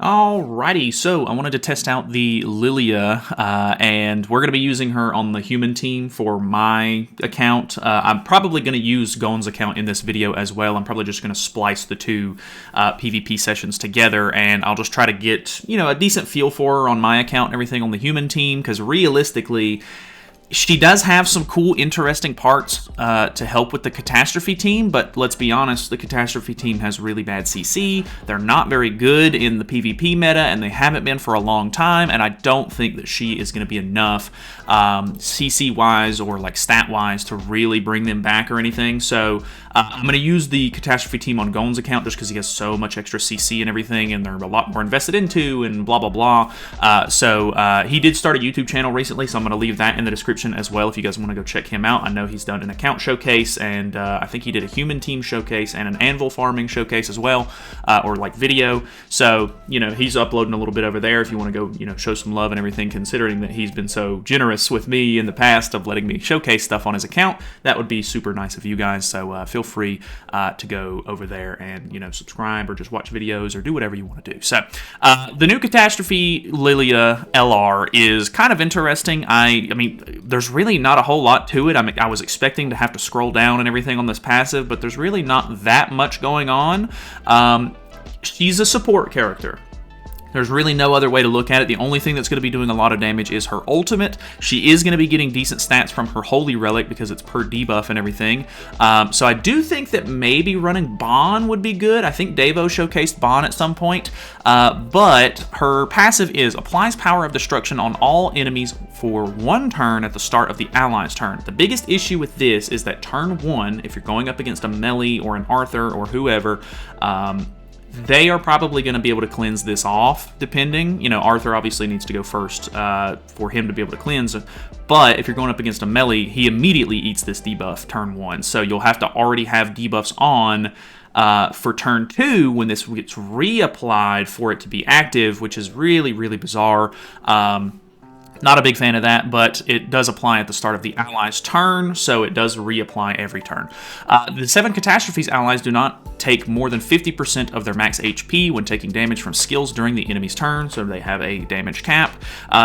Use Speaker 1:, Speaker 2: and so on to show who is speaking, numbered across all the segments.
Speaker 1: Alrighty, so I wanted to test out the Lillia, and we're going to be using her on the human team for my account. I'm probably going to use Gon's account in this video as well. I'm probably just going to splice the two PvP sessions together, and I'll just try to get, a decent feel for her on my account and everything on the human team, because realistically, she does have some cool, interesting parts to help with the Catastrophe team, but let's be honest, the Catastrophe team has really bad CC. They're not very good in the PvP meta, and they haven't been for a long time, and I don't think that she is going to be enough CC-wise or like stat-wise to really bring them back or anything. So I'm going to use the Catastrophe team on Gon's account just because he has so much extra CC and everything, and they're a lot more invested into and blah, blah, blah. So he did start a YouTube channel recently, so I'm going to leave that in the description as well if you guys want to go check him out. I know he's done an account showcase, and I think he did a human team showcase and an anvil farming showcase as well, or like video. So, he's uploading a little bit over there if you want to go, show some love and everything, considering that he's been so generous with me in the past of letting me showcase stuff on his account. That would be super nice of you guys, so feel free to go over there and, subscribe or just watch videos or do whatever you want to do. So, the new Catastrophe Lillia LR is kind of interesting. I mean, there's really not a whole lot to it. I was expecting to have to scroll down and everything on this passive, but there's really not that much going on. She's a support character. There's really no other way to look at it. The only thing that's going to be doing a lot of damage is her ultimate. She is going to be getting decent stats from her Holy Relic because it's per debuff and everything. So I do think that maybe running Bon would be good. I think Devo showcased Bon at some point. But her passive is applies Power of Destruction on all enemies for 1 turn at the start of the ally's turn. The biggest issue with this is that turn 1, if you're going up against a melee or an Arthur or whoever, they are probably going to be able to cleanse this off, depending. Arthur obviously needs to go first for him to be able to cleanse. But if you're going up against a melee, he immediately eats this debuff turn 1. So you'll have to already have debuffs on for turn 2 when this gets reapplied for it to be active, which is really, really bizarre. Not a big fan of that, but it does apply at the start of the ally's turn, so it does reapply every turn. The 7 Catastrophes allies do not take more than 50% of their max HP when taking damage from skills during the enemy's turn, so they have a damage cap.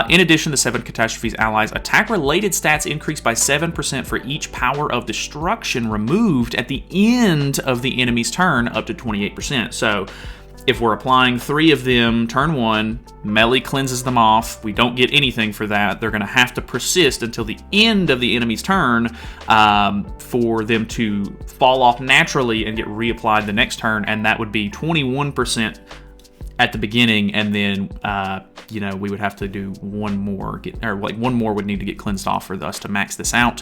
Speaker 1: In addition, the 7 Catastrophes allies attack-related stats increase by 7% for each Power of Destruction removed at the end of the enemy's turn, up to 28%. So if we're applying 3 of them turn 1, melee cleanses them off, we don't get anything for that, they're going to have to persist until the end of the enemy's turn for them to fall off naturally and get reapplied the next turn, and that would be 21% at the beginning, and then we would have to do one more, one more would need to get cleansed off for us to max this out.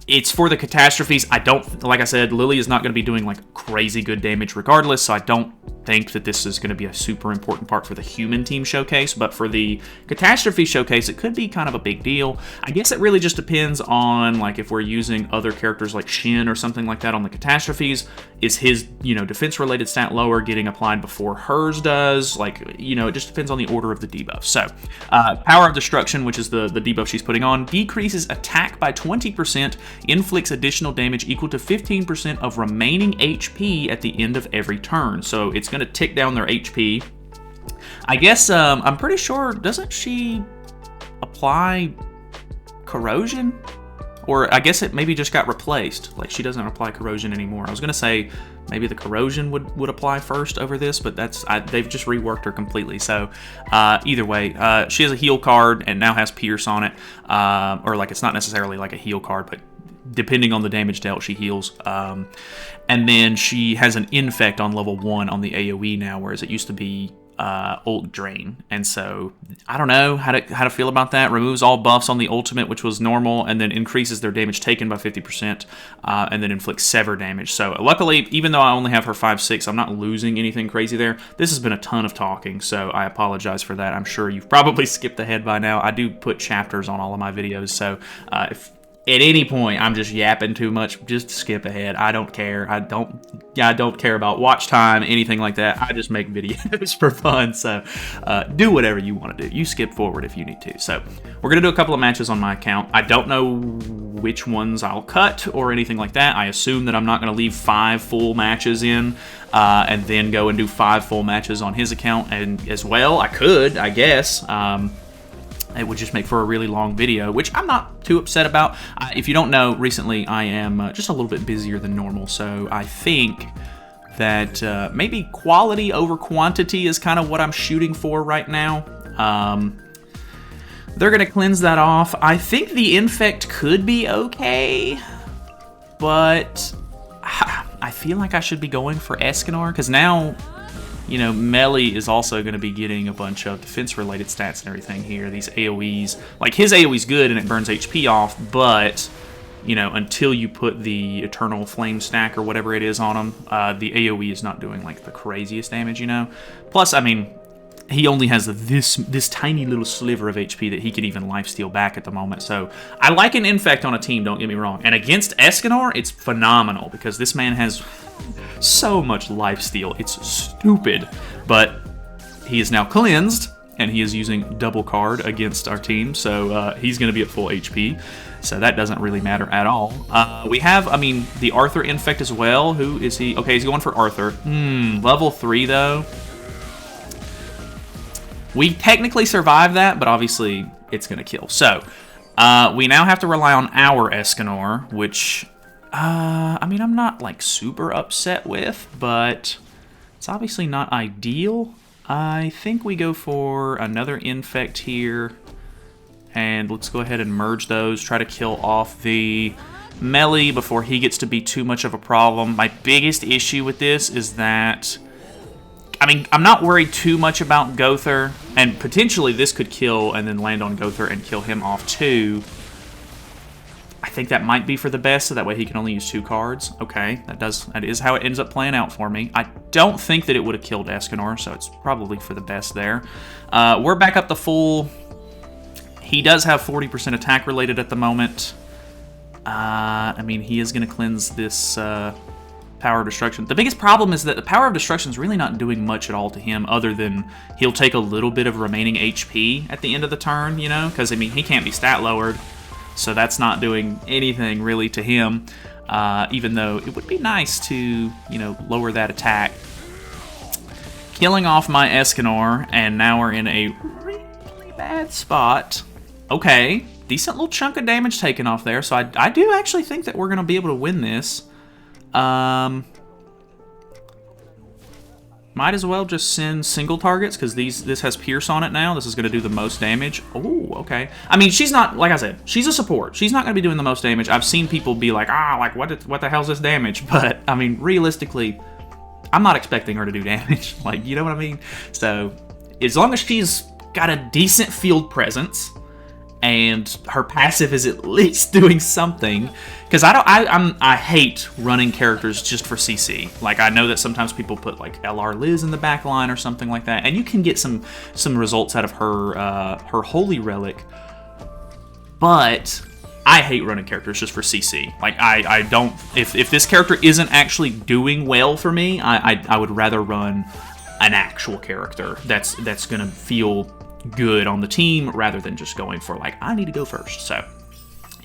Speaker 1: It's for the Catastrophes. Like I said, Lily is not going to be doing like crazy good damage regardless, so I don't think that this is going to be a super important part for the human team showcase, but for the Catastrophe showcase, it could be kind of a big deal. I guess it really just depends on like if we're using other characters like Shin or something like that on the Catastrophes. Is his, defense-related stat lower getting applied before hers does? It just depends on the order of the debuff. So, Power of Destruction, which is the debuff she's putting on, decreases attack by 20%, inflicts additional damage equal to 15% of remaining HP at the end of every turn. So it's going to tick down their HP. I guess, I'm pretty sure, doesn't she apply corrosion? Or I guess it maybe just got replaced. Like, she doesn't apply corrosion anymore. I was going to say maybe the corrosion would apply first over this, but they've just reworked her completely. So either way, she has a heal card and now has Pierce on it. Or like, it's not necessarily like a heal card, but depending on the damage dealt, she heals. And then she has an Infect on level 1 on the AoE now, whereas it used to be ult drain. And so I don't know how to feel about that. Removes all buffs on the ultimate, which was normal, and then increases their damage taken by 50%, and then inflicts sever damage. So luckily, even though I only have her 5/6, I'm not losing anything crazy there. This has been a ton of talking, so I apologize for that. I'm sure you've probably skipped ahead by now. I do put chapters on all of my videos, so if at any point I'm just yapping too much, just skip ahead. I don't care. I don't care about watch time, anything like that. I just make videos for fun. So do whatever you want to do. You skip forward if you need to. So we're going to do a couple of matches on my account. I don't know which ones I'll cut or anything like that. I assume that I'm not going to leave 5 full matches in. and then go and do 5 full matches on his account and as well. I could, I guess. It would just make for a really long video, which I'm not too upset about. If you don't know, recently I am just a little bit busier than normal, so I think that maybe quality over quantity is kind of what I'm shooting for right now. They're going to cleanse that off. I think the infect could be okay, but I feel like I should be going for Escanor, because now, you know, Melee is also going to be getting a bunch of defense-related stats and everything here. These AoEs, like his AoE's good and it burns HP off, but, you know, until you put the Eternal Flame stack or whatever it is on him, the AoE is not doing, like, the craziest damage, you know? Plus, I mean, he only has this tiny little sliver of HP that he can even lifesteal back at the moment. So I like an infect on a team, don't get me wrong. And against Escanor, it's phenomenal because this man has so much lifesteal. It's stupid. But he is now cleansed, and he is using double card against our team. So he's going to be at full HP. So that doesn't really matter at all. We have, I mean, the Arthur infect as well. Who is he? Okay, he's going for Arthur. Level 3, though. We technically survived that, but obviously it's going to kill. So, we now have to rely on our Escanor, which, I mean, I'm not, like, super upset with, but it's obviously not ideal. I think we go for another infect here, and let's go ahead and merge those, try to kill off the Melee before he gets to be too much of a problem. My biggest issue with this is that, I mean, I'm not worried too much about Gother, and potentially this could kill and then land on Gother and kill him off too. I think that might be for the best, so that way he can only use 2 cards. Okay, that is how it ends up playing out for me. I don't think that it would have killed Escanor, so it's probably for the best there. We're back up to full. He does have 40% attack related at the moment. I mean, he is going to cleanse this Power of Destruction. The biggest problem is that the Power of Destruction is really not doing much at all to him, other than he'll take a little bit of remaining HP at the end of the turn, you know? Because, I mean, he can't be stat lowered, so that's not doing anything really to him, even though it would be nice to, you know, lower that attack. Killing off my Escanor, and now we're in a really bad spot. Okay, decent little chunk of damage taken off there, so I do actually think that we're going to be able to win this. Might as well just send single targets, because this has Pierce on it now. This is going to do the most damage. Oh, okay. I mean, she's not, like I said, she's a support. She's not going to be doing the most damage. I've seen people be like, like, what the hell's this damage? But, I mean, realistically, I'm not expecting her to do damage. Like, you know what I mean? So, as long as she's got a decent field presence, and her passive is at least doing something, because I hate running characters just for CC. Like, I know that sometimes people put like LR Liz in the back line or something like that, and you can get some results out of her her Holy Relic, but I hate running characters just for CC. Like, I don't, if this character isn't actually doing well for me, I would rather run an actual character that's gonna feel good on the team rather than just going for, like, I need to go first. So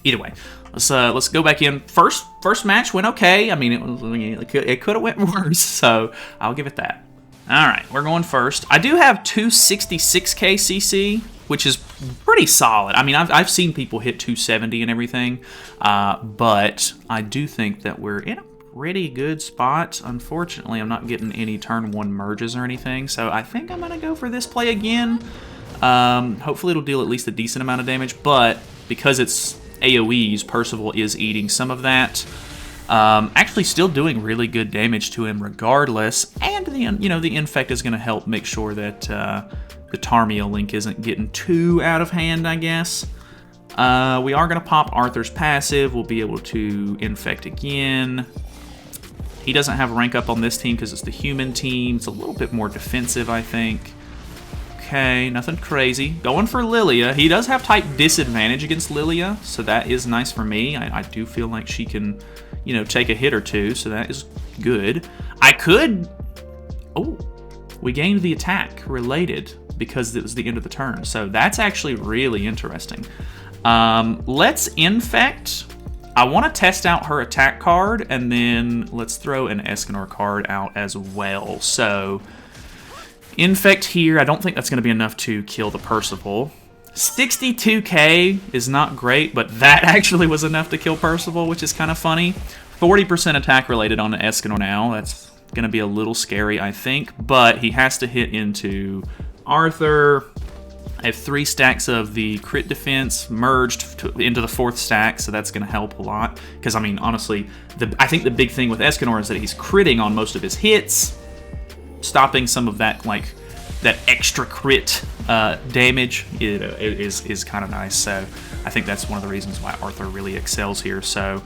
Speaker 1: either way, let's go back in. First match went okay. I mean, it could have went worse, so I'll give it that. All right, we're going first. I do have 266k CC, which is pretty solid. I mean, I've seen people hit 270 and everything, but I do think that we're in a pretty good spot. Unfortunately, I'm not getting any turn 1 merges or anything, so I think I'm gonna go for this play again. Hopefully it'll deal at least a decent amount of damage, but because it's AoEs, Percival is eating some of that. Actually still doing really good damage to him regardless, and the infect is going to help make sure that the Tarmia link isn't getting too out of hand, I guess. We are going to pop Arthur's passive. We'll be able to infect again. He doesn't have rank up on this team because it's the human team. It's a little bit more defensive, I think. Okay, nothing crazy. Going for Lillia. He does have type disadvantage against Lillia, so that is nice for me. I do feel like she can, take a hit or two, so that is good. I could... Oh, we gained the attack related because it was the end of the turn, so that's actually really interesting. Let's infect I want to test out her attack card, and then let's throw an Escanor card out as well. So, Infect here, I don't think that's going to be enough to kill the Percival. 62k is not great, but that actually was enough to kill Percival, which is kind of funny. 40% attack related on the Escanor now. That's going to be a little scary, I think, but he has to hit into Arthur. I have 3 stacks of the crit defense merged into the 4th stack, so that's going to help a lot. Because, I mean, honestly, I think the big thing with Escanor is that he's critting on most of his hits, stopping some of that, like, that extra crit damage is kind of nice. So I think that's one of the reasons why Arthur really excels here. So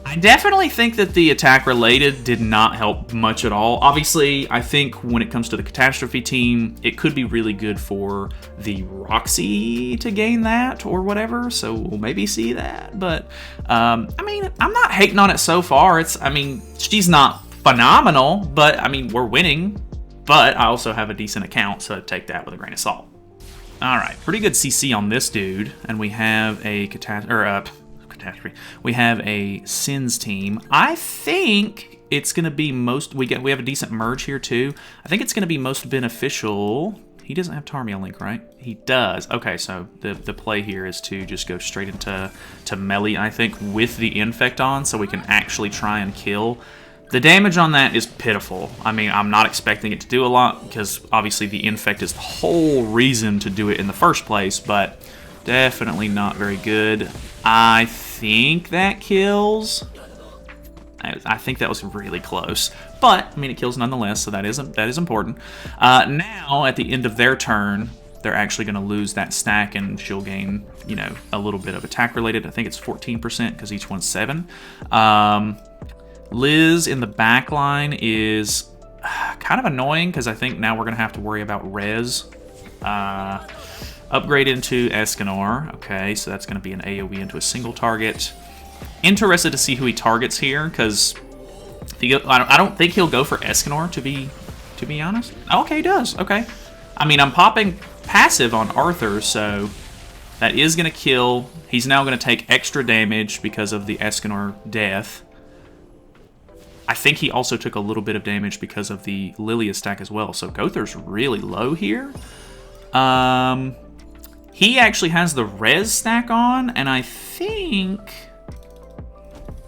Speaker 1: I definitely think that the attack related did not help much at all. Obviously, I think when it comes to the Catastrophe team, it could be really good for the Roxy to gain that or whatever, so we'll maybe see that. But, I mean, I'm not hating on it so far. I mean, she's not phenomenal, but, I mean, we're winning. But I also have a decent account, so take that with a grain of salt. All right, pretty good CC on this dude, and we have a Catastrophe. We have a Sins team. I think it's going to be most... We have a decent merge here, too. I think it's going to be most beneficial... He doesn't have Tarmia Link, right? He does. Okay, so the play here is to just go straight into melee, I think, with the Infect on, so we can actually try and kill. The damage on that is pitiful. I mean, I'm not expecting it to do a lot, because obviously the Infect is the whole reason to do it in the first place, but definitely not very good. I think that kills. I think that was really close, but I mean it kills nonetheless, so that is important. Now at the end of their turn, they're actually going to lose that stack, and she'll gain, you know, a little bit of attack related. I think it's 14% because each one's 7. Liz in the back line is kind of annoying because I think now we're going to have to worry about res. Upgrade into Escanor. Okay, so that's going to be an AoE into a single target. Interested to see who he targets here, because I don't think he'll go for Escanor, to be honest. Okay, he does. Okay. I mean, I'm popping passive on Arthur, so that is going to kill. He's now going to take extra damage because of the Escanor death. I think he also took a little bit of damage because of the Lillia stack as well, so Gothar's really low here. He actually has the res stack on, and I think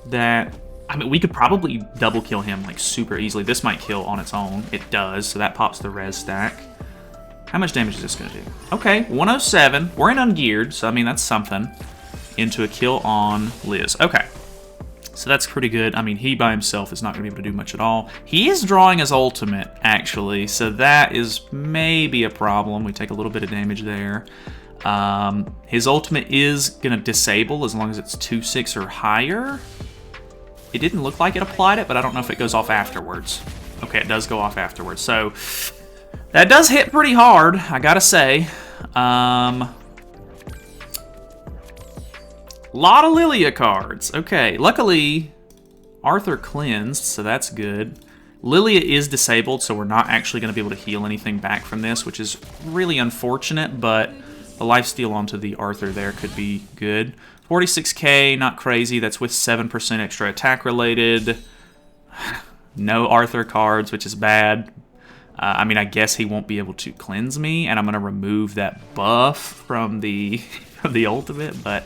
Speaker 1: that... I mean, we could probably double kill him, like, super easily. This might kill on its own. It does, so that pops the res stack. How much damage is this going to do? Okay, 107. We're in ungeared, so, I mean, that's something. Into a kill on Liz. Okay. So that's pretty good. I mean, he by himself is not going to be able to do much at all. He is drawing his ultimate, actually, so that is maybe a problem. We take a little bit of damage there. His ultimate is going to disable as long as it's 2/6 or higher. It didn't look like it applied it, but I don't know if it goes off afterwards. Okay, it does go off afterwards. So that does hit pretty hard, I gotta say. Lot of Lillia cards. Okay, luckily Arthur cleansed, so that's good. Lillia is disabled, so we're not actually going to be able to heal anything back from this, which is really unfortunate, but the lifesteal onto the Arthur there could be good. 46k, not crazy. That's with 7% extra attack related. No Arthur cards, which is bad. I mean, I guess he won't be able to cleanse me, and I'm going to remove that buff from the ultimate, but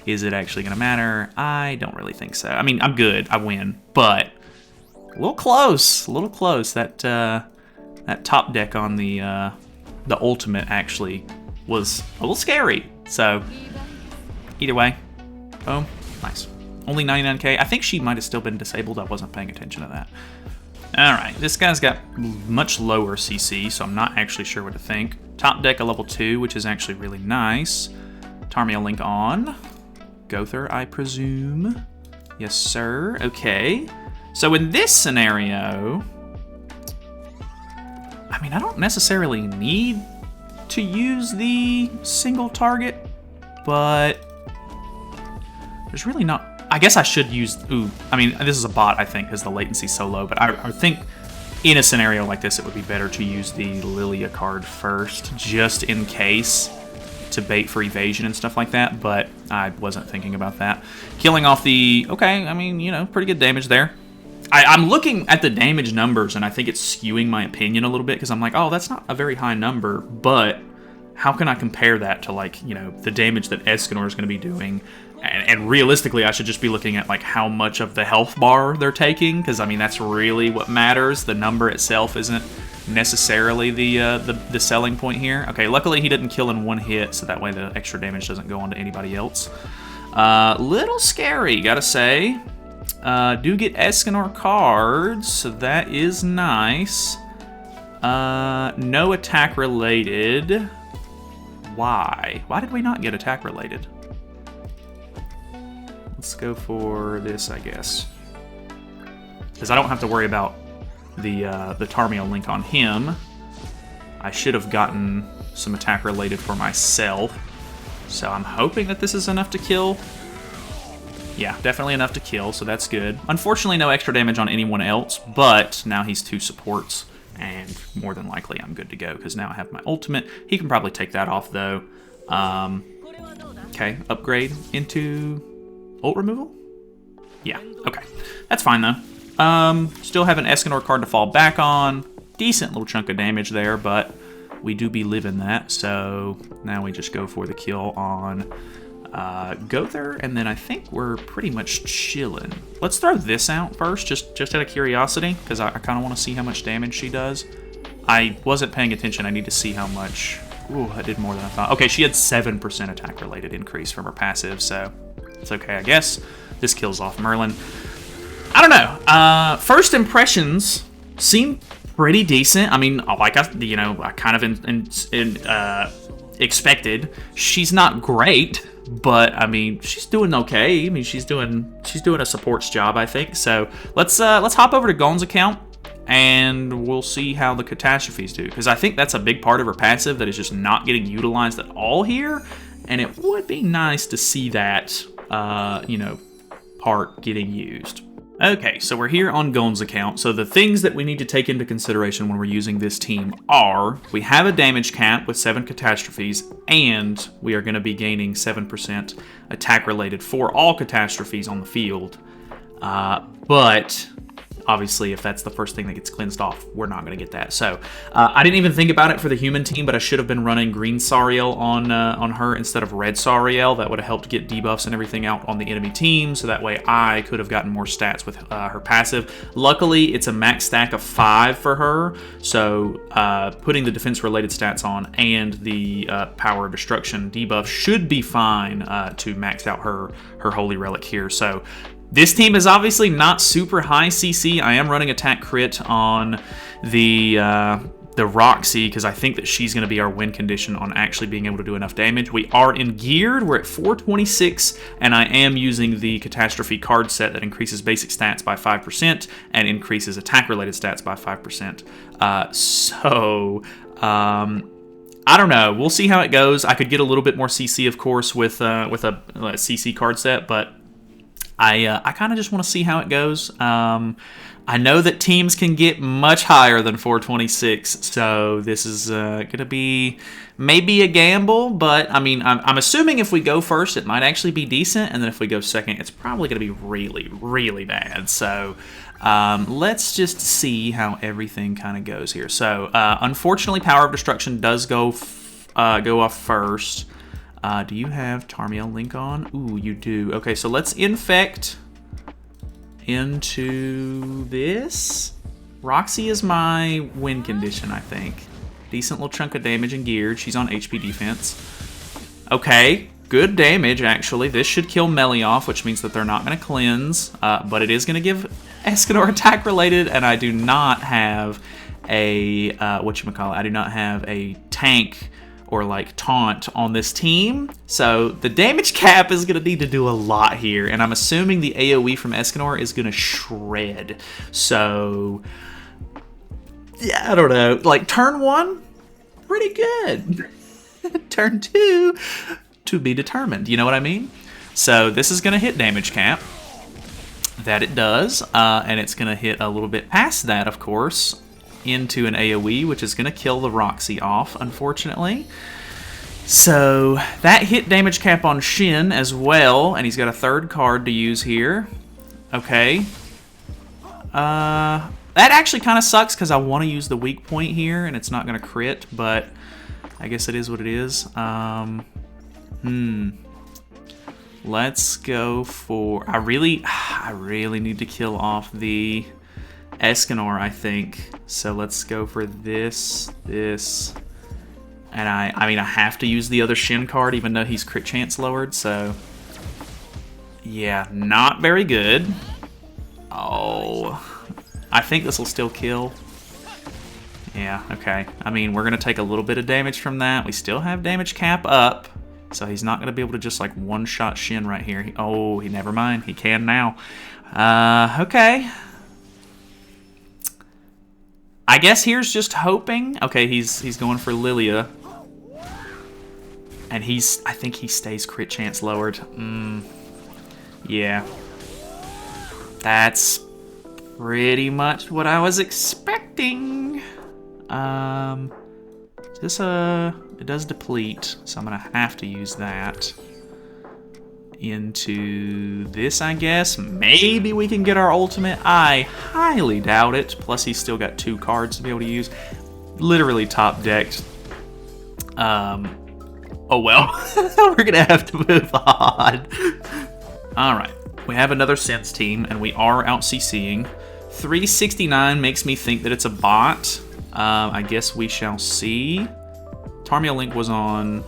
Speaker 1: is it actually going to matter? I don't really think so. I mean, I'm good. I win, but a little close. A little close. That top deck on the ultimate actually was a little scary. So either way, boom, nice. Only 99k. I think she might have still been disabled. I wasn't paying attention to that. All right, this guy's got much lower CC, so I'm not actually sure what to think. Top deck a level 2, which is actually really nice. Tarmia Link on. Gothar, I presume. Yes, sir. Okay. So in this scenario, I mean, I don't necessarily need to use the single target, but there's really not... I guess I should use... Ooh, I mean, this is a bot, I think, because the latency's so low, but I think in a scenario like this, it would be better to use the Lillia card first, just in case, to bait for evasion and stuff like that, but I wasn't thinking about that. Killing off the... Okay, I mean, you know, pretty good damage there. I'm looking at the damage numbers, and I think it's skewing my opinion a little bit, because I'm like, oh, that's not a very high number, but how can I compare that to, like, you know, the damage that Escanor is going to be doing? And realistically, I should just be looking at, like, how much of the health bar they're taking, because, I mean, that's really what matters. The number itself isn't necessarily the selling point here. Okay, luckily he didn't kill in one hit, so that way the extra damage doesn't go on to anybody else. Little scary, gotta say. Do get Escanor cards, so that is nice. No attack related. Why? Why did we not get attack related? Let's go for this, I guess. Because I don't have to worry about the Tarmio link on him. I should have gotten some attack related for myself. So I'm hoping that this is enough to kill. Yeah, definitely enough to kill, so that's good. Unfortunately, no extra damage on anyone else, but now he's 2 supports, and more than likely I'm good to go, because now I have my ultimate. He can probably take that off, though. Okay, upgrade into ult removal? Yeah, okay. That's fine, though. Still have an Escanor card to fall back on. Decent little chunk of damage there, but we do be living that, so now we just go for the kill on Gother, and then I think we're pretty much chilling. Let's throw this out first, just out of curiosity, because I kind of want to see how much damage she does. I wasn't paying attention. I need to see how much. Ooh, I did more than I thought. Okay, she had 7% attack-related increase from her passive, so it's okay, I guess. This kills off Merlin. I don't know. First impressions seem pretty decent. I mean, like I kind of expected. She's not great, but I mean, she's doing okay. I mean, she's doing a support's job, I think. So let's hop over to Gon's account, and we'll see how the catastrophes do, because I think that's a big part of her passive that is just not getting utilized at all here, and it would be nice to see that part getting used. Okay, so we're here on Gon's account. So the things that we need to take into consideration when we're using this team are, we have a damage cap with 7 catastrophes, and we are going to be gaining 7% attack related for all catastrophes on the field. But obviously, if that's the first thing that gets cleansed off, we're not going to get that. So I didn't even think about it for the human team, but I should have been running green Sariel on her instead of red Sariel. That would have helped get debuffs and everything out on the enemy team, so that way I could have gotten more stats with her passive. Luckily, it's a max stack of 5 for her, so putting the defense-related stats on and the power of destruction debuff should be fine to max out her Holy Relic here. So this team is obviously not super high CC. I am running attack crit on the Roxy, because I think that she's going to be our win condition on actually being able to do enough damage. We are in geared. We're at 426, and I am using the Catastrophe card set that increases basic stats by 5% and increases attack-related stats by 5%. I don't know. We'll see how it goes. I could get a little bit more CC, of course, with a CC card set, but I kind of just want to see how it goes. I know that teams can get much higher than 426, so this is going to be maybe a gamble, but I mean, I'm assuming if we go first, it might actually be decent, and then if we go second, it's probably going to be really, really bad. So let's just see how everything kind of goes here. So unfortunately, Power of Destruction does go off first. Do you have Tarmiel Link on? Ooh, you do. Okay, so let's infect into this. Roxy is my win condition, I think. Decent little chunk of damage and geared. She's on HP defense. Okay, good damage, actually. This should kill Melee off, which means that they're not going to cleanse, but it is going to give Escanor attack related, and I do not have a, I do not have a tank or like taunt on this team, so the damage cap is going to need to do a lot here, and I'm assuming the AoE from Escanor is going to shred. So yeah, I don't know, like turn 1 pretty good. Turn 2 to be determined, you know what I mean? So this is going to hit damage cap, that it does, and it's going to hit a little bit past that, of course, into an AoE, which is going to kill the Roxy off, unfortunately. So that hit damage cap on Shin as well, and he's got a third card to use here. Okay. That actually kind of sucks because I want to use the weak point here, and it's not going to crit, but I guess it is what it is. Let's go for... I really need to kill off the Escanor, I think. So let's go for this. And I mean, I have to use the other Shin card, even though he's crit chance lowered, so... Yeah, not very good. Oh... I think this will still kill. Yeah, okay. I mean, we're going to take a little bit of damage from that. We still have damage cap up, so he's not going to be able to just, like, one-shot Shin right here. Never mind. He can now. Okay. I guess here's just hoping. Okay, he's going for Lillia. And I think he stays crit chance lowered. Yeah. That's pretty much what I was expecting. It does deplete, so I'm gonna have to use that into this, I guess. Maybe we can get our ultimate. I highly doubt it. Plus, he's still got 2 cards to be able to use. Literally top decked. Oh well. We're gonna have to move on. Alright. We have another Sense team, and we are out CCing. 369 makes me think that it's a bot. I guess we shall see. Tarmia Link was on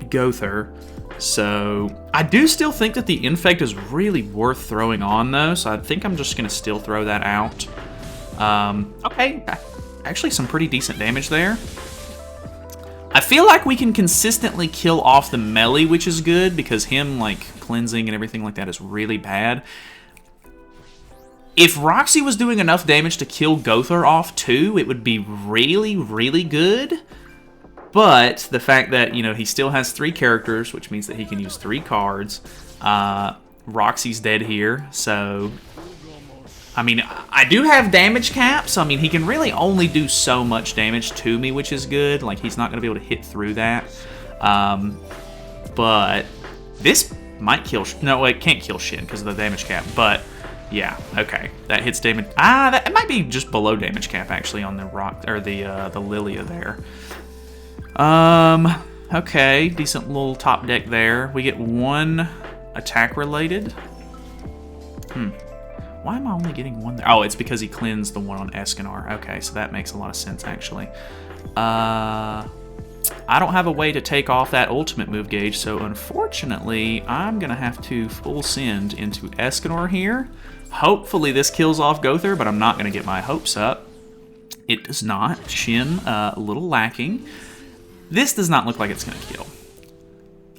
Speaker 1: Gother, so I do still think that the Infect is really worth throwing on, though, so I think I'm just going to still throw that out. Okay, actually some pretty decent damage there. I feel like we can consistently kill off the melee, which is good, because him, like, cleansing and everything like that is really bad. If Roxy was doing enough damage to kill Gother off too, it would be really, really good. But the fact that, you know, he still has 3 characters, which means that he can use 3 cards. Roxy's dead here, so... I mean, I do have damage cap, so I mean, he can really only do so much damage to me, which is good. Like, he's not going to be able to hit through that. But this might kill... No, it can't kill Shin because of the damage cap, but... Yeah, okay. That hits damage. It might be just below damage cap actually on the the Lillia there. Okay, decent little top deck there. We get 1 attack related. Why am I only getting 1 there? Oh, it's because he cleansed the one on Escanor. Okay, so that makes a lot of sense actually. I don't have a way to take off that ultimate move gauge, so unfortunately, I'm gonna have to full send into Escanor here. Hopefully this kills off Gother, but I'm not going to get my hopes up. It does not. Shin, a little lacking. This does not look like it's going to kill.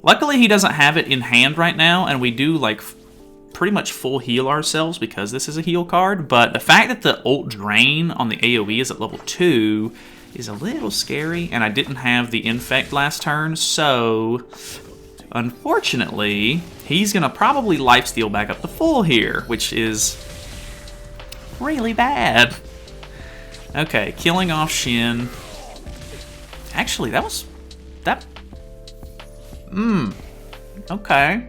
Speaker 1: Luckily, he doesn't have it in hand right now, and we do, like, pretty much full heal ourselves because this is a heal card, but the fact that the ult drain on the AoE is at level 2 is a little scary, and I didn't have the Infect last turn, so... Unfortunately, he's going to probably lifesteal back up to full here, which is really bad. Okay, killing off Shin. Actually, that was... Okay.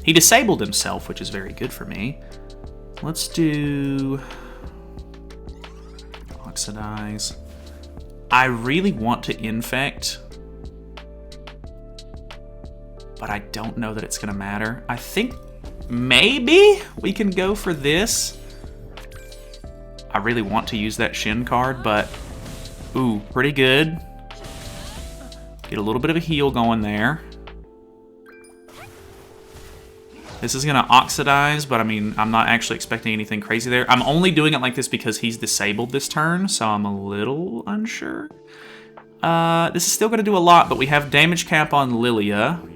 Speaker 1: He disabled himself, which is very good for me. Let's do... Oxidize. I really want to Infect... but I don't know that it's going to matter. I think maybe we can go for this. I really want to use that Shin card, but... Ooh, pretty good. Get a little bit of a heal going there. This is going to Oxidize, but I mean, I'm not actually expecting anything crazy there. I'm only doing it like this because he's disabled this turn, so I'm a little unsure. This is still going to do a lot, but we have damage cap on Lillia.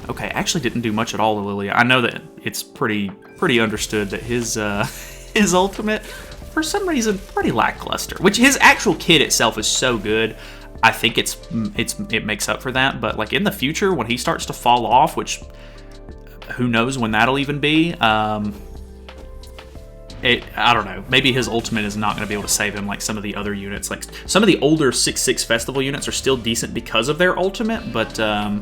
Speaker 1: Okay, actually didn't do much at all to Lillia. I know that it's pretty understood that his his ultimate, for some reason, pretty lackluster. Which his actual kit itself is so good. I think it makes up for that. But like in the future, when he starts to fall off, which who knows when that'll even be. I don't know. Maybe his ultimate is not going to be able to save him like some of the other units. Like some of the older 6/6 festival units are still decent because of their ultimate, but I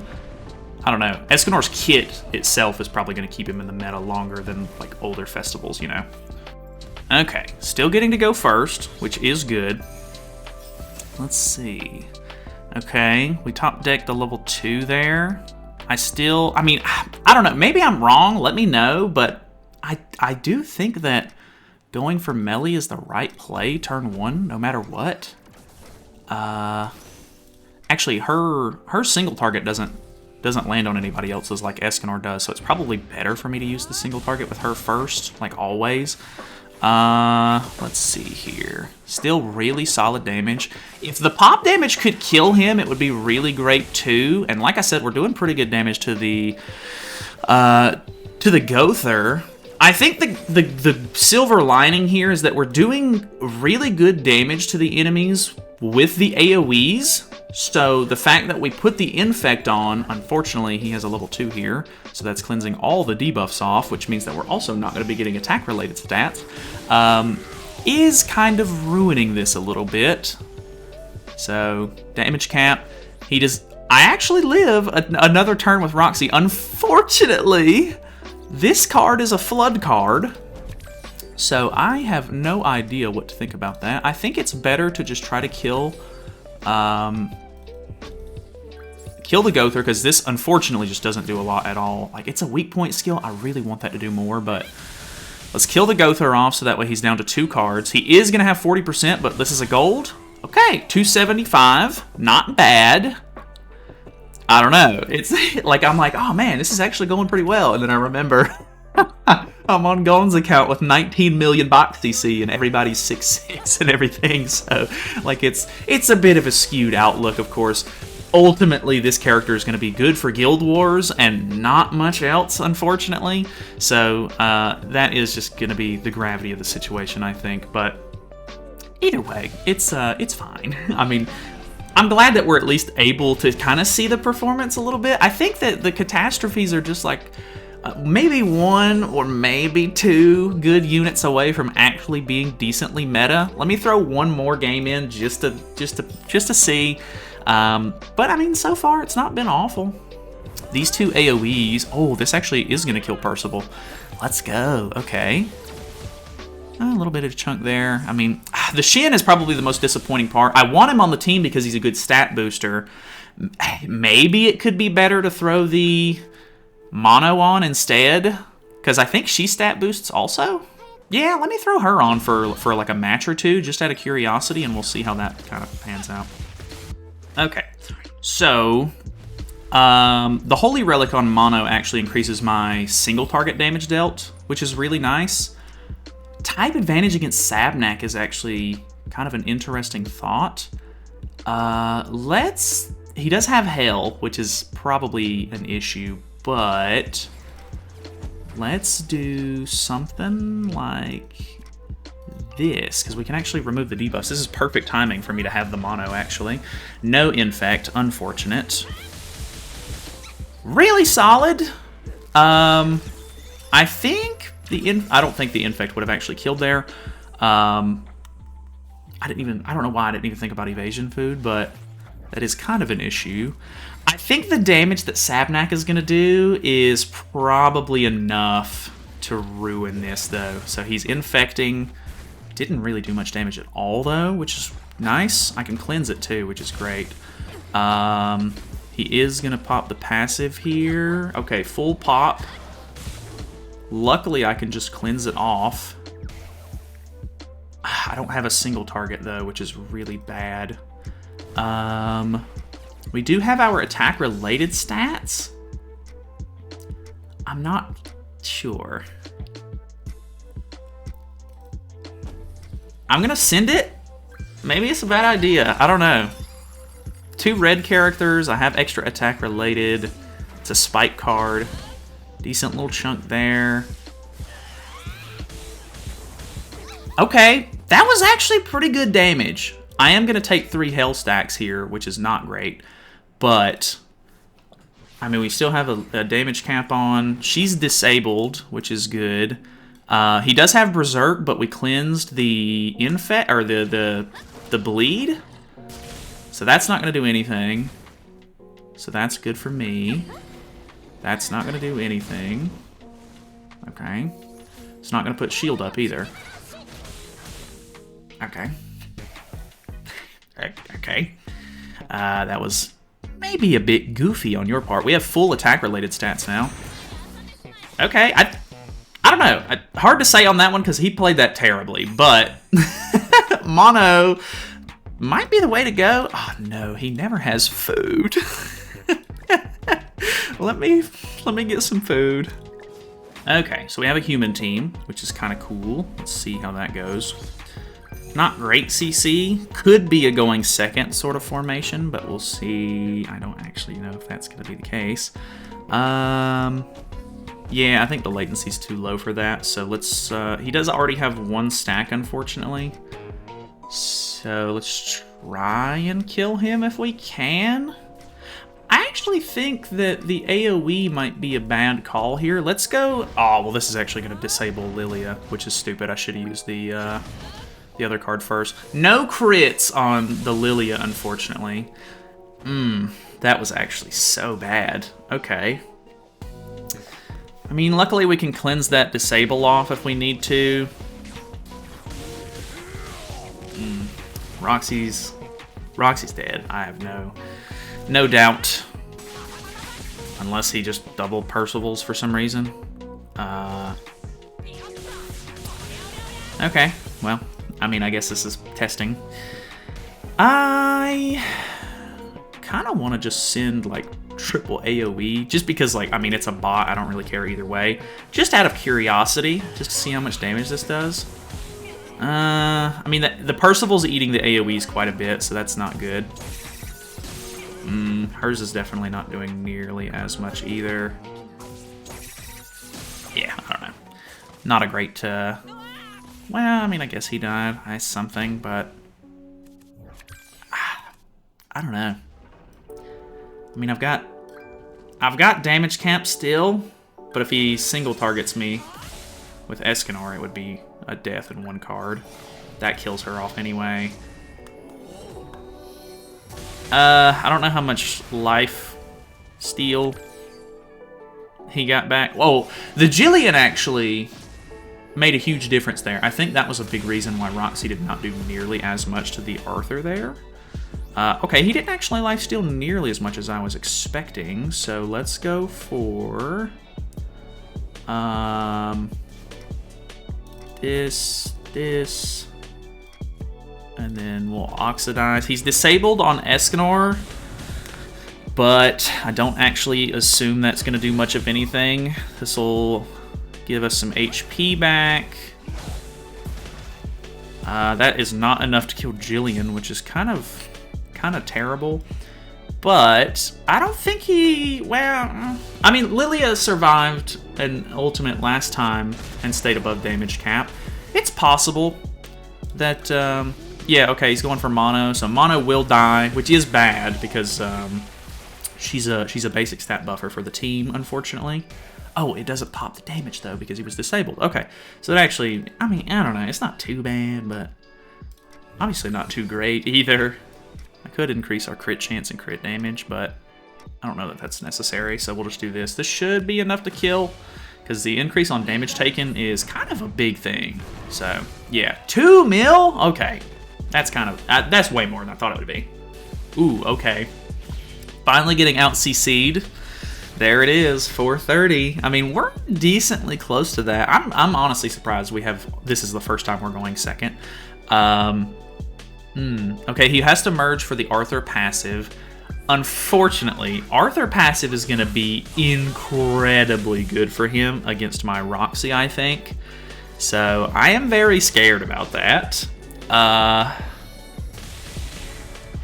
Speaker 1: don't know. Escanor's kit itself is probably going to keep him in the meta longer than like older festivals, you know. Okay, still getting to go first, which is good. Let's see. Okay, we top decked the level 2 there. I mean, I don't know. Maybe I'm wrong. Let me know, but I do think that going for melee is the right play turn 1, no matter what. Actually, her single target doesn't land on anybody else's like Escanor does, so it's probably better for me to use the single target with her first, like always. Let's see here. Still really solid damage. If the pop damage could kill him, it would be really great too. And like I said, we're doing pretty good damage to the Gother. I think the silver lining here is that we're doing really good damage to the enemies with the AoEs. So the fact that we put the Infect on, unfortunately, he has a level 2 here, so that's cleansing all the debuffs off, which means that we're also not going to be getting attack-related stats, is kind of ruining this a little bit. So, damage cap. I actually live another turn with Roxy. Unfortunately, this card is a flood card, so I have no idea what to think about that. I think it's better to just try to kill the Gother, because this unfortunately just doesn't do a lot at all. Like, it's a weak point skill. I really want that to do more, but let's kill the Gother off so that way he's down to 2 cards. He is going to have 40%, but this is a gold. Okay, 275. Not bad. I don't know. It's like, I'm like, oh man, this is actually going pretty well. And then I remember I'm on Gon's account with 19 million box CC and everybody's 6/6 and everything. So, like, it's a bit of a skewed outlook, of course. Ultimately, this character is going to be good for Guild Wars and not much else, unfortunately. So that is just going to be the gravity of the situation, I think. But either way, it's fine. I mean, I'm glad that we're at least able to kind of see the performance a little bit. I think that the catastrophes are just like maybe 1 or maybe 2 good units away from actually being decently meta. Let me throw one more game in just to see. But I mean, so far it's not been awful. These 2 AoEs. Oh, this actually is going to kill Percival. Let's go. Okay. A little bit of a chunk there. I mean, the Shin is probably the most disappointing part. I want him on the team because he's a good stat booster. Maybe it could be better to throw the Mono on instead, because I think she stat boosts also. Yeah, let me throw her on for like a match or 2, just out of curiosity, and we'll see how that kind of pans out. Okay, so the Holy Relic on Mono actually increases my single target damage dealt, which is really nice. Type advantage against Sabnak is actually kind of an interesting thought. He does have Hail, which is probably an issue, but let's do something like this, because we can actually remove the debuffs. This is perfect timing for me to have the Mono, actually. No Infect, unfortunate. Really solid. I think I don't think the Infect would have actually killed there. I don't know why I didn't even think about evasion food, but that is kind of an issue. I think the damage that Sabnak is going to do is probably enough to ruin this, though. So he's infecting. Didn't really do much damage at all, though, which is nice. I can cleanse it, too, which is great. He is going to pop the passive here. Okay, full pop. Luckily, I can just cleanse it off. I don't have a single target, though, which is really bad. We do have our attack-related stats. I'm not sure. I'm going to send it. Maybe it's a bad idea. I don't know. 2 red characters. I have extra attack-related. It's a spike card. Decent little chunk there. Okay, that was actually pretty good damage. I am going to take 3 Hell stacks here, which is not great. But, I mean, we still have a damage cap on. She's disabled, which is good. He does have Berserk, but we cleansed the infect or the bleed, so that's not going to do anything. So that's good for me. That's not going to do anything. Okay. It's not going to put shield up either. Okay. Okay. That was maybe a bit goofy on your part. We have full attack-related stats now. Okay, I don't know. Hard to say on that one because he played that terribly, but mono might be the way to go. Oh no, he never has food. Let me get some food. Okay, so we have a human team, which is kind of cool. Let's see how that goes. Not great CC. Could be a going second sort of formation, but we'll see. I don't actually know if that's going to be the case. Yeah, I think the latency's too low for that, so let's... he does already have one stack, unfortunately. So let's try and kill him if we can. I actually think that the AoE might be a bad call here. Let's go... Oh, well, this is actually going to disable Lillia, which is stupid. I should have used the other card first. No crits on the Lillia, unfortunately. That was actually so bad. Okay. I mean, luckily we can cleanse that disable off if we need to. Roxy's dead. I have no doubt. Unless he just double Percival's for some reason. Okay, well, I mean, I guess this is testing. I kind of want to just send, like, triple AoE, just because, like, I mean, it's a bot. I don't really care either way. Just out of curiosity, just to see how much damage this does. I mean, the Percival's eating the AoEs quite a bit, so that's not good. Hers is definitely not doing nearly as much either. Yeah, I don't know. Not a great, well, I mean, I guess he died. I something, but... I don't know. I mean, I've got damage cap still, but if he single targets me with Escanor, it would be a death in one card. That kills her off anyway. I don't know how much life steal he got back. Whoa, the Jillian actually made a huge difference there. I think that was a big reason why Roxy did not do nearly as much to the Arthur there. Okay, he didn't actually lifesteal nearly as much as I was expecting, so let's go for... this, and then we'll oxidize. He's disabled on Escanor, but I don't actually assume that's going to do much of anything. This will give us some HP back. That is not enough to kill Jillian, which is kind of terrible. But I don't think he... Well, I mean, Lillia survived an ultimate last time and stayed above damage cap. It's possible that... yeah, okay, he's going for Mono, so Mono will die, which is bad because she's a basic stat buffer for the team, unfortunately. Oh, it doesn't pop the damage, though, because he was disabled. Okay, so that actually... I mean, I don't know. It's not too bad, but obviously not too great either. I could increase our crit chance and crit damage, but I don't know that that's necessary, so we'll just do this. This should be enough to kill, because the increase on damage taken is kind of a big thing. So, yeah. 2 mil? Okay. That's kind of... that's way more than I thought it would be. Ooh, okay. Finally getting out CC'd. There it is, 430. I mean, we're decently close to that. I'm honestly surprised we have... This is the first time we're going second. Okay, he has to merge for the Arthur passive. Unfortunately, Arthur passive is going to be incredibly good for him against my Roxy, I think. So, I am very scared about that.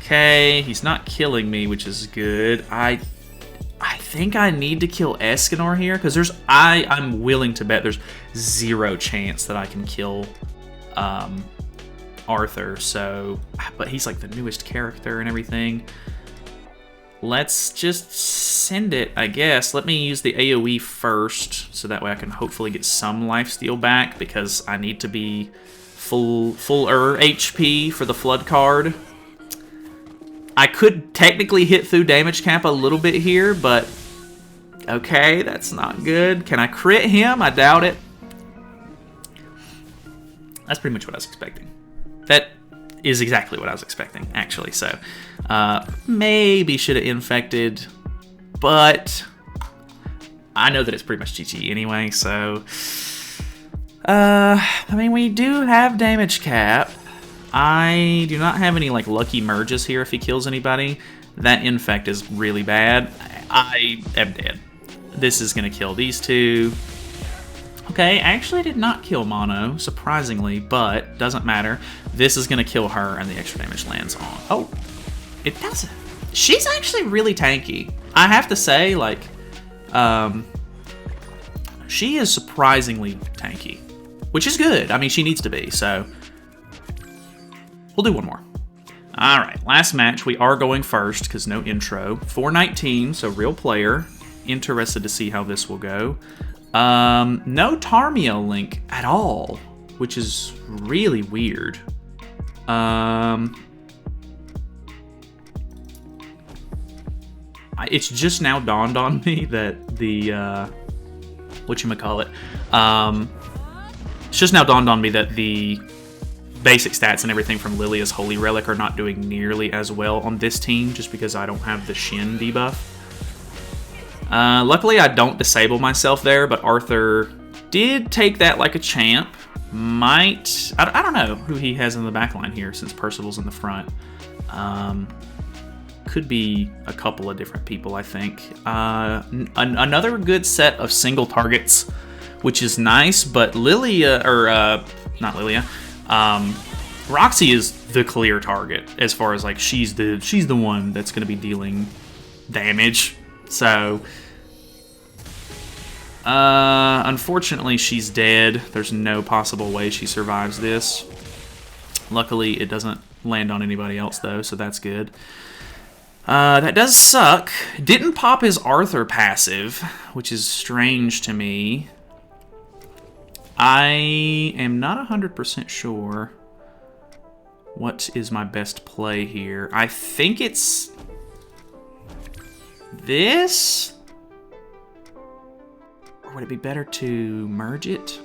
Speaker 1: Okay, he's not killing me, which is good. I think I need to kill Escanor here, because I'm willing to bet there's 0 chance that I can kill Arthur, so... But he's like the newest character and everything. let's just send it, I guess. Let me use the AoE first, so that way I can hopefully get some lifesteal back, because I need to be fuller HP for the Flood card. I could technically hit through damage cap a little bit here, but okay, that's not good. Can I crit him? I doubt it. That's pretty much what I was expecting. That is exactly what I was expecting, actually. So maybe should have infected, but I know that it's pretty much GG anyway, so I mean, we do have damage cap. I do not have any like lucky merges here if he kills anybody. That infect is really bad. I am dead. This is gonna kill these two. Okay, I actually did not kill Mono, surprisingly, but doesn't matter. This is gonna kill her, and the extra damage lands on. Oh, it doesn't. She's actually really tanky. I have to say, like, she is surprisingly tanky, which is good. I mean, she needs to be, so we'll do one more. All right, last match. We are going first because no intro. 419, so real player. Interested to see how this will go. No Tarmio link at all, which is really weird. It's just now dawned on me that the whatchamacallit, it's just now dawned on me that the basic stats and everything from Lillia's Holy Relic are not doing nearly as well on this team, just because I don't have the Shin debuff. Luckily, I don't disable myself there, but Arthur did take that like a champ. Might... I don't know who he has in the backline here, since Percival's in the front. Could be a couple of different people, I think. Another good set of single targets, which is nice, but Lilia, or not Lilia, Roxy is the clear target as far as like she's the one that's going to be dealing damage. So unfortunately she's dead. There's no possible way she survives this. Luckily it doesn't land on anybody else though, so that's good. That does suck. Didn't pop his Arthur passive, which is strange to me. I am not 100% sure what is my best play here. I think it's this? Or would it be better to merge it?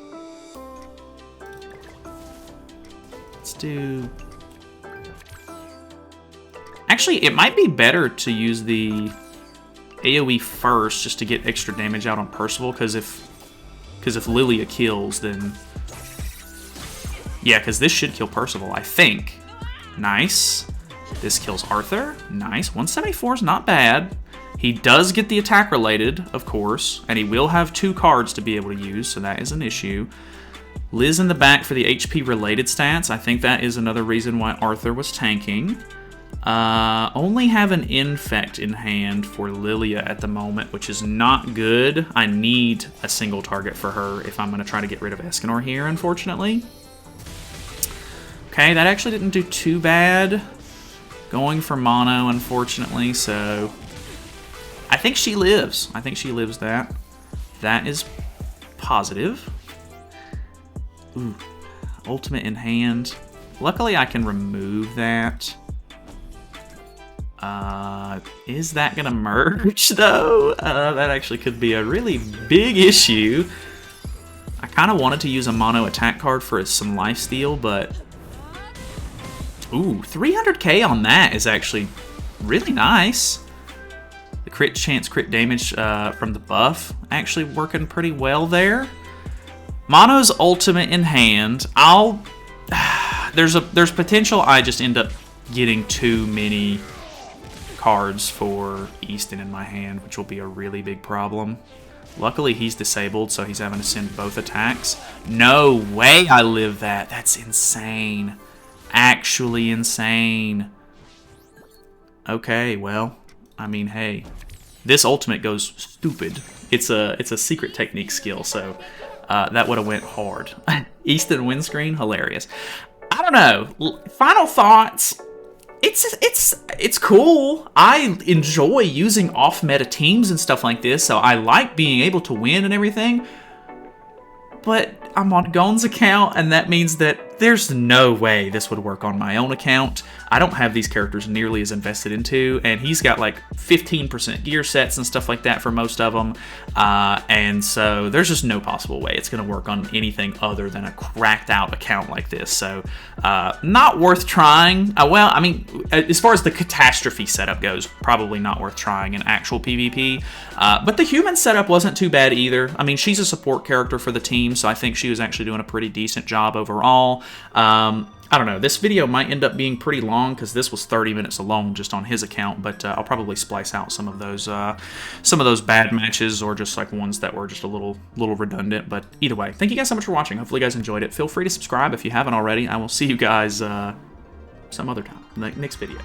Speaker 1: Let's do... Actually, it might be better to use the AoE first just to get extra damage out on Percival, because if Lilia kills, then... Yeah, because this should kill Percival, I think. Nice. This kills Arthur. Nice. 174 is not bad. He does get the attack related, of course, and he will have 2 cards to be able to use, so that is an issue. Liz in the back for the HP related stats. I think that is another reason why Arthur was tanking. Only have an infect in hand for Lilia at the moment, which is not good. I need a single target for her if I'm going to try to get rid of Escanor here, unfortunately. Okay, that actually didn't do too bad. Going for mono, unfortunately, so... I think she lives. I think she lives that. That is positive. Ooh, ultimate in hand. Luckily, I can remove that. Is that gonna merge, though? That actually could be a really big issue. I kind of wanted to use a mono attack card for some lifesteal, but... Ooh, 300k on that is actually really nice. The crit chance, crit damage from the buff actually working pretty well there. Mono's ultimate in hand. There's potential I just end up getting too many cards for Easton in my hand, which will be a really big problem. Luckily he's disabled, so he's having to send both attacks. No way I live that. That's insane. Actually insane. Okay, well, I mean, hey, this ultimate goes stupid. It's a secret technique skill, so that would have went hard. Easton windscreen, hilarious. I don't know. Final thoughts. It's cool. I enjoy using off-meta teams and stuff like this, so I like being able to win and everything. But I'm on Gon's account, and that means that there's no way this would work on my own account. I don't have these characters nearly as invested into, and he's got like 15% gear sets and stuff like that for most of them, and so there's just no possible way it's going to work on anything other than a cracked out account like this. So not worth trying. Well, I mean, as far as the Catastrophe setup goes, probably not worth trying in actual PvP, but the human setup wasn't too bad either. I mean, she's a support character for the team, so I think she was actually doing a pretty decent job overall. I don't know, this video might end up being pretty long because this was 30 minutes alone just on his account, but I'll probably splice out some of those bad matches or just like ones that were just a little redundant. But either way, thank you guys so much for watching. Hopefully you guys enjoyed it. Feel free to subscribe if you haven't already. I will see you guys some other time in the next video.